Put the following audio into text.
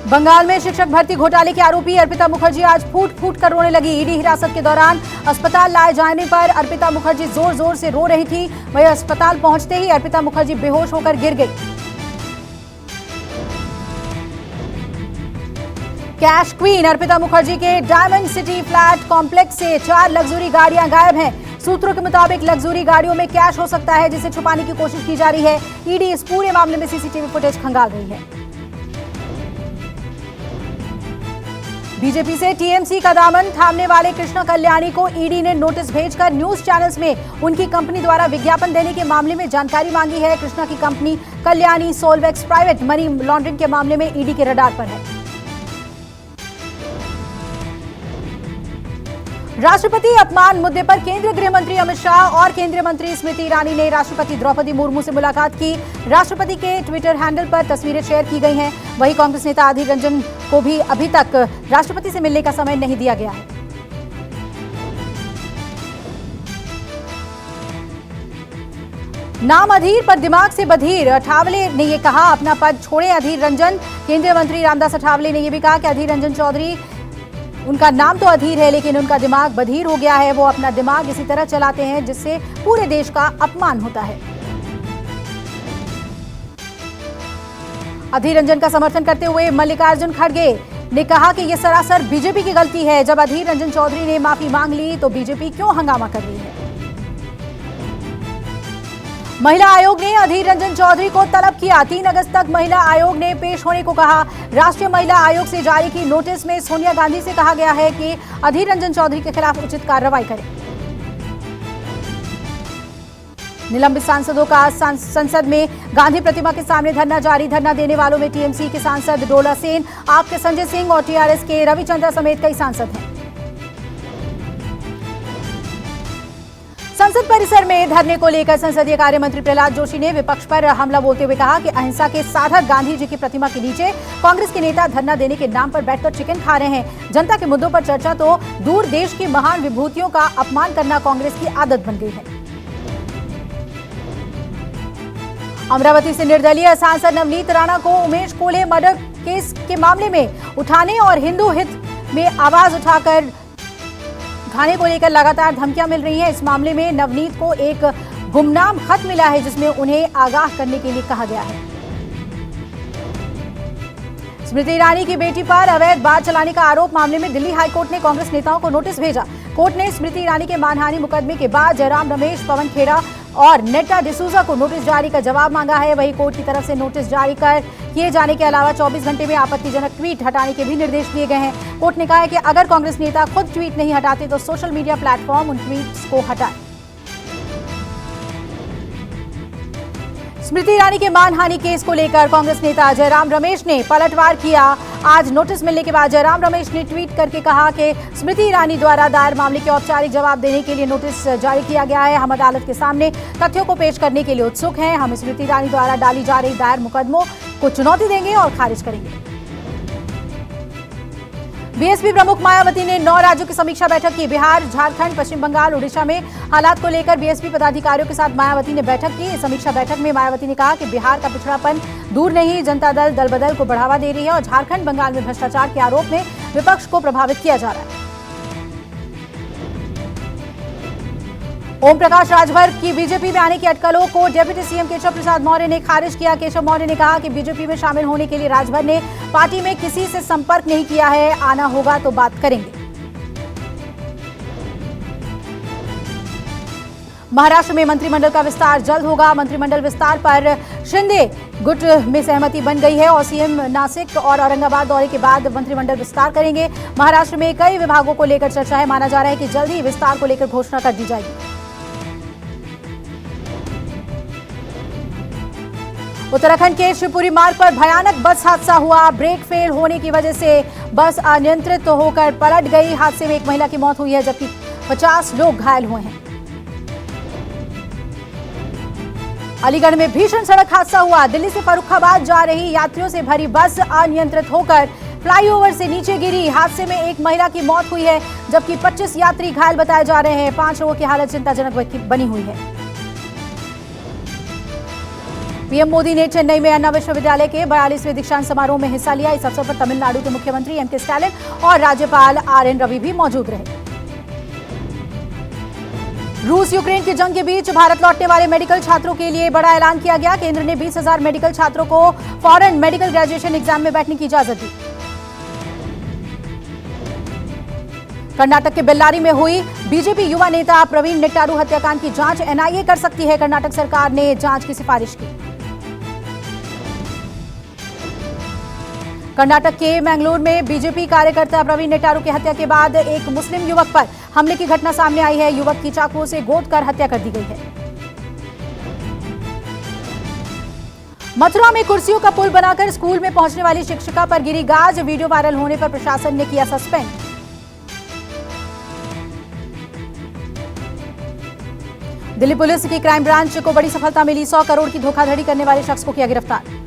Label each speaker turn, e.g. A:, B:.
A: बंगाल में शिक्षक भर्ती घोटाले की आरोपी अर्पिता मुखर्जी आज फूट फूट कर रोने लगी। ईडी हिरासत के दौरान अस्पताल लाए जाने पर अर्पिता मुखर्जी जोर जोर से रो रही थी। वहीं अस्पताल पहुंचते ही अर्पिता मुखर्जी बेहोश होकर गिर गई। कैश क्वीन अर्पिता मुखर्जी के डायमंड सिटी फ्लैट कॉम्प्लेक्स से 4 लग्जरी गाड़ियां गायब हैं। सूत्रों के मुताबिक लग्जरी गाड़ियों में कैश हो सकता है, जिसे छुपाने की कोशिश की जा रही है। ईडी इस पूरे मामले में सीसीटीवी फुटेज खंगाल रही है। बीजेपी से टीएमसी का दामन थामने वाले कृष्णा कल्याणी को ईडी ने नोटिस भेजकर न्यूज चैनल्स में उनकी कंपनी द्वारा विज्ञापन देने के मामले में जानकारी मांगी है। कृष्णा की company Kalyani Solvex private money laundering के मामले में ईडी के रडार पर है। राष्ट्रपति अपमान मुद्दे पर केंद्रीय गृह मंत्री अमित शाह और केंद्रीय मंत्री स्मृति ईरानी ने राष्ट्रपति द्रौपदी मुर्मू से मुलाकात की। राष्ट्रपति के ट्विटर हैंडल पर तस्वीरें शेयर की गई हैं। वहीं कांग्रेस नेता अधीर रंजन को भी अभी तक राष्ट्रपति से मिलने का समय नहीं दिया गया है। नाम अधीर पर दिमाग से बधीर, अठावले ने यह कहा। अपना पद छोड़े अधीर रंजन। केंद्रीय मंत्री रामदास अठावले ने यह भी कहा कि अधीर रंजन चौधरी, उनका नाम तो अधीर है लेकिन उनका दिमाग बधीर हो गया है। वो अपना दिमाग इसी तरह चलाते हैं जिससे पूरे देश का अपमान होता है। अधीर रंजन का समर्थन करते हुए मल्लिकार्जुन खड़गे ने कहा कि यह सरासर बीजेपी की गलती है। जब अधीर रंजन चौधरी ने माफी मांग ली तो बीजेपी क्यों हंगामा कर रही है। महिला आयोग ने अधीर रंजन चौधरी को तलब किया। 3 अगस्त तक महिला आयोग ने पेश होने को कहा। राष्ट्रीय महिला आयोग से जारी की नोटिस में सोनिया गांधी से कहा गया है कि अधीर रंजन चौधरी के खिलाफ उचित कार्रवाई करें। निलंबित सांसदों का संसद में गांधी प्रतिमा के सामने धरना जारी। धरना देने वालों में टीएमसी के सांसद डोला सेन, आप के संजय सिंह और टीआरएस के रविचंद्र समेत कई सांसद हैं। संसद परिसर में धरने को लेकर संसदीय कार्य मंत्री प्रहलाद जोशी ने विपक्ष पर हमला बोलते हुए कहा कि अहिंसा के साधक गांधी जी की प्रतिमा के नीचे कांग्रेस के नेता धरना देने के नाम पर बैठकर चिकन खा रहे हैं। जनता के मुद्दों पर चर्चा तो दूर, देश की महान विभूतियों का अपमान करना कांग्रेस की आदत बन गई है। अमरावती से निर्दलीय सांसद नवनीत राणा को उमेश कोल्हे मर्डर केस के मामले में उठाने और हिंदू हित में आवाज उठाकर उठाने को लेकर लगातार धमकियां मिल रही हैं। इस मामले में नवनीत को एक गुमनाम खत मिला है जिसमें उन्हें आगाह करने के लिए कहा गया है। स्मृति ईरानी की बेटी पर अवैध बार चलाने का आरोप मामले में दिल्ली हाईकोर्ट ने कांग्रेस नेताओं को नोटिस भेजा। कोर्ट ने स्मृति ईरानी के मानहानि मुकदमे के बाद जयराम रमेश, पवन खेड़ा और नेटा डिसूजा को नोटिस जारी का जवाब मांगा है। वहीं कोर्ट की तरफ से नोटिस जारी कर किए जाने के अलावा 24 घंटे में आपत्तिजनक ट्वीट हटाने के भी निर्देश दिए गए हैं। कोर्ट ने कहा है कि अगर कांग्रेस नेता खुद ट्वीट नहीं हटाते तो सोशल मीडिया प्लेटफॉर्म उन ट्वीट्स को हटाए। स्मृति ईरानी के मानहानि केस को लेकर कांग्रेस नेता जयराम रमेश ने पलटवार किया। आज नोटिस मिलने के बाद जयराम रमेश ने ट्वीट करके कहा कि स्मृति ईरानी द्वारा दायर मामले के औपचारिक जवाब देने के लिए नोटिस जारी किया गया है। हम अदालत के सामने तथ्यों को पेश करने के लिए उत्सुक हैं। हम स्मृति ईरानी द्वारा डाली जा रही दायर मुकदमों को चुनौती देंगे और खारिज करेंगे। बीएसपी प्रमुख मायावती ने 9 राज्यों की समीक्षा बैठक की। बिहार, झारखंड, पश्चिम बंगाल, उड़ीसा में हालात को लेकर बीएसपी पदाधिकारियों के साथ मायावती ने बैठक की। इस समीक्षा बैठक में मायावती ने कहा कि बिहार का पिछड़ापन दूर नहीं, जनता दल दल बदल को बढ़ावा दे रही है और झारखंड, बंगाल में भ्रष्टाचार के आरोप में विपक्ष को प्रभावित किया जा रहा है। ओम प्रकाश राजभर की बीजेपी में आने की अटकलों को डिप्टी सीएम केशव प्रसाद मौर्य ने खारिज किया। केशव मौर्य ने कहा कि बीजेपी में शामिल होने के लिए राजभर ने पार्टी में किसी से संपर्क नहीं किया है। आना होगा तो बात करेंगे। महाराष्ट्र में मंत्रिमंडल का विस्तार जल्द होगा। मंत्रिमंडल विस्तार पर शिंदे गुट में सहमति बन गई है और सीएम नासिक और औरंगाबाद दौरे के बाद मंत्रिमंडल विस्तार करेंगे। महाराष्ट्र में कई विभागों को लेकर चर्चा है। माना जा रहा है कि जल्द ही विस्तार को लेकर घोषणा कर दी जाएगी। उत्तराखंड के शिवपुरी मार्ग पर भयानक बस हादसा हुआ। ब्रेक फेल होने की वजह से बस अनियंत्रित होकर पलट गई। हादसे में एक महिला की मौत हुई है जबकि 50 लोग घायल हुए हैं। अलीगढ़ में भीषण सड़क हादसा हुआ। दिल्ली से फर्रुखाबाद जा रही यात्रियों से भरी बस अनियंत्रित होकर फ्लाईओवर से नीचे गिरी। हादसे में एक महिला की मौत हुई है जबकि 25 यात्री घायल बताए जा रहे हैं। 5 लोगों की हालत चिंताजनक बनी हुई है। पीएम मोदी ने चेन्नई में अन्ना विश्वविद्यालय के 42वें दीक्षांत समारोह में हिस्सा लिया। इस अवसर पर तमिलनाडु के मुख्यमंत्री एम.के. स्टालिन और राज्यपाल आर.एन. रवि भी मौजूद रहे। रूस यूक्रेन की जंग के बीच भारत लौटने वाले मेडिकल छात्रों के लिए बड़ा ऐलान किया गया। केंद्र ने 20,000 मेडिकल छात्रों को फॉरेन मेडिकल ग्रेजुएशन एग्जाम में बैठने की इजाजत दी। कर्नाटक के बेल्लारी में हुई बीजेपी युवा नेता प्रवीण नेट्टारू हत्याकांड की जांच एनआईए कर सकती है। कर्नाटक सरकार ने जांच की सिफारिश की। कर्नाटक के मैंगलोर में बीजेपी कार्यकर्ता प्रवीण नेट्टारू की हत्या के बाद एक मुस्लिम युवक पर हमले की घटना सामने आई है। युवक की चाकुओं से गोद कर हत्या कर दी गई है। मथुरा में कुर्सियों का पुल बनाकर स्कूल में पहुंचने वाली शिक्षिका पर गिरी गाज। वीडियो वायरल होने पर प्रशासन ने किया सस्पेंड। दिल्ली पुलिस की क्राइम ब्रांच को बड़ी सफलता मिली। 100 करोड़ की धोखाधड़ी करने वाले शख्स को किया गिरफ्तार।